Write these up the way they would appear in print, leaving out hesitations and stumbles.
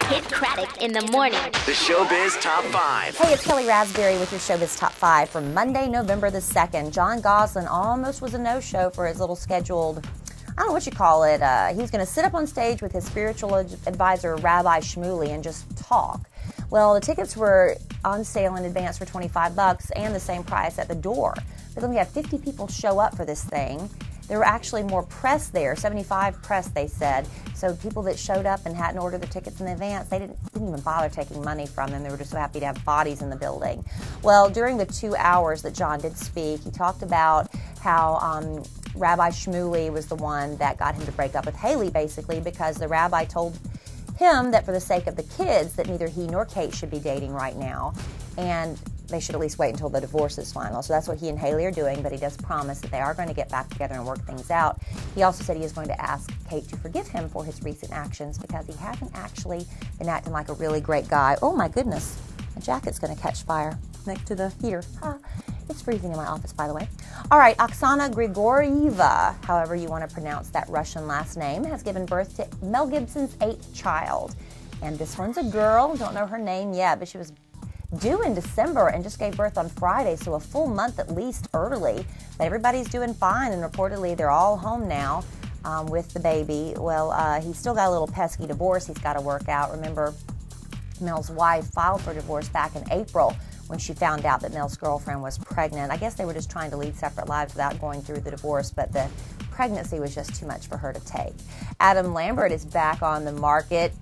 Kidd Kraddick in the morning. The Showbiz Top 5. Hey, it's Kellie Rasberry with your Showbiz Top 5 for Monday, November the 2nd. John Gosselin almost was a no-show for his little scheduled, I don't know what you call it. He was going to sit up on stage with his spiritual advisor, Rabbi Shmuley, and just talk. Well, the tickets were on sale in advance for $25 and the same price at the door. But then we had 50 people show up for this thing. There were actually more press there, 75 press, they said. So people that showed up and hadn't ordered their tickets in advance, they didn't even bother taking money from them. They were just so happy to have bodies in the building. Well, during the 2 hours that John did speak, he talked about how Rabbi Shmuley was the one that got him to break up with Haley, basically, because the rabbi told him that for the sake of the kids, that neither he nor Kate should be dating right now, and they should at least wait until the divorce is final. So that's what he and Haley are doing, but he does promise that they are going to get back together and work things out. He also said he is going to ask Kate to forgive him for his recent actions because he hasn't actually been acting like a really great guy. Oh my goodness, my jacket's going to catch fire next to the heater. It's freezing in my office, by the way. All right, Oksana Grigorieva, however you want to pronounce that Russian last name, has given birth to Mel Gibson's 8th child. And this one's a girl. Don't know her name yet, but she was due in December and just gave birth on Friday, so a full month at least early. But everybody's doing fine, and reportedly they're all home now with the baby. Well, he's still got a little pesky divorce he's got to work out. Remember, Mel's wife filed for divorce back in April when she found out that Mel's girlfriend was pregnant. I guess they were just trying to lead separate lives without going through the divorce, but the pregnancy was just too much for her to take. Adam Lambert is back on the market.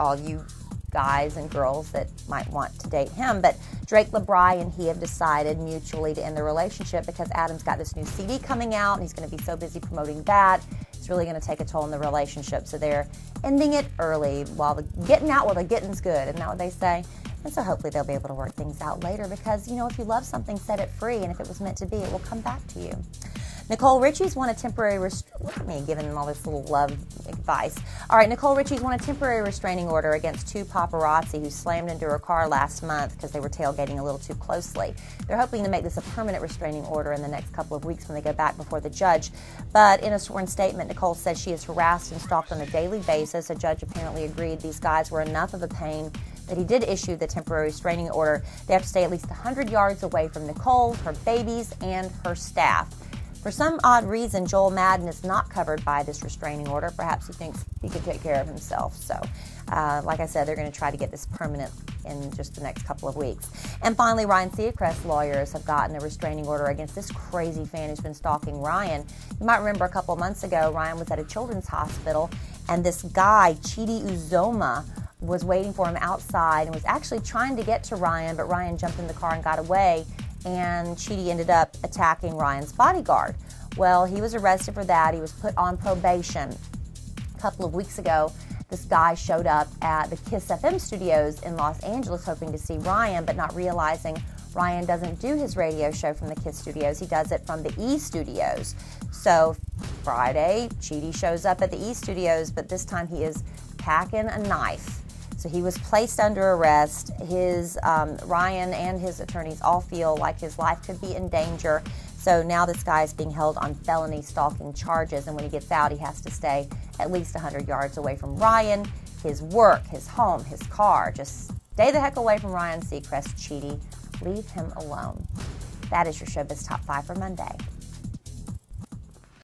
All you guys and girls that might want to date him, but Drake LeBry and he have decided mutually to end the relationship because Adam's got this new CD coming out and he's going to be so busy promoting that, it's really going to take a toll on the relationship. So they're ending it early while the getting out while the getting's good. Isn't that what they say? And so hopefully they'll be able to work things out later because, you know, if you love something, set it free, and if it was meant to be, it will come back to you. Nicole Richie's won a temporary look at me giving them all this little love advice. All right, Nicole Richie's won a temporary restraining order against 2 paparazzi who slammed into her car last month because they were tailgating a little too closely. They're hoping to make this a permanent restraining order in the next couple of weeks when they go back before the judge. But in a sworn statement, Nicole says she is harassed and stalked on a daily basis. A judge apparently agreed these guys were enough of a pain that he did issue the temporary restraining order. They have to stay at least 100 yards away from Nicole, her babies, and her staff. For some odd reason, Joel Madden is not covered by this restraining order. Perhaps he thinks he could take care of himself. So, like I said, they're going to try to get this permanent in just the next couple of weeks. And finally, Ryan Seacrest's lawyers have gotten a restraining order against this crazy fan who's been stalking Ryan. You might remember a couple of months ago, Ryan was at a children's hospital, and this guy, Chidi Uzoma, was waiting for him outside and was actually trying to get to Ryan, but Ryan jumped in the car and got away. And Chidi ended up attacking Ryan's bodyguard. Well, he was arrested for that. He was put on probation. A couple of weeks ago, this guy showed up at the Kiss FM studios in Los Angeles hoping to see Ryan, but not realizing Ryan doesn't do his radio show from the Kiss studios. He does it from the E studios. So Friday, Chidi shows up at the E studios, but this time he is packing a knife. So he was placed under arrest. Ryan and his attorneys all feel like his life could be in danger. So now this guy is being held on felony stalking charges. And when he gets out, he has to stay at least 100 yards away from Ryan, his work, his home, his car. Just stay the heck away from Ryan Seacrest, Chidi. Leave him alone. That is your Showbiz Top 5 for Monday.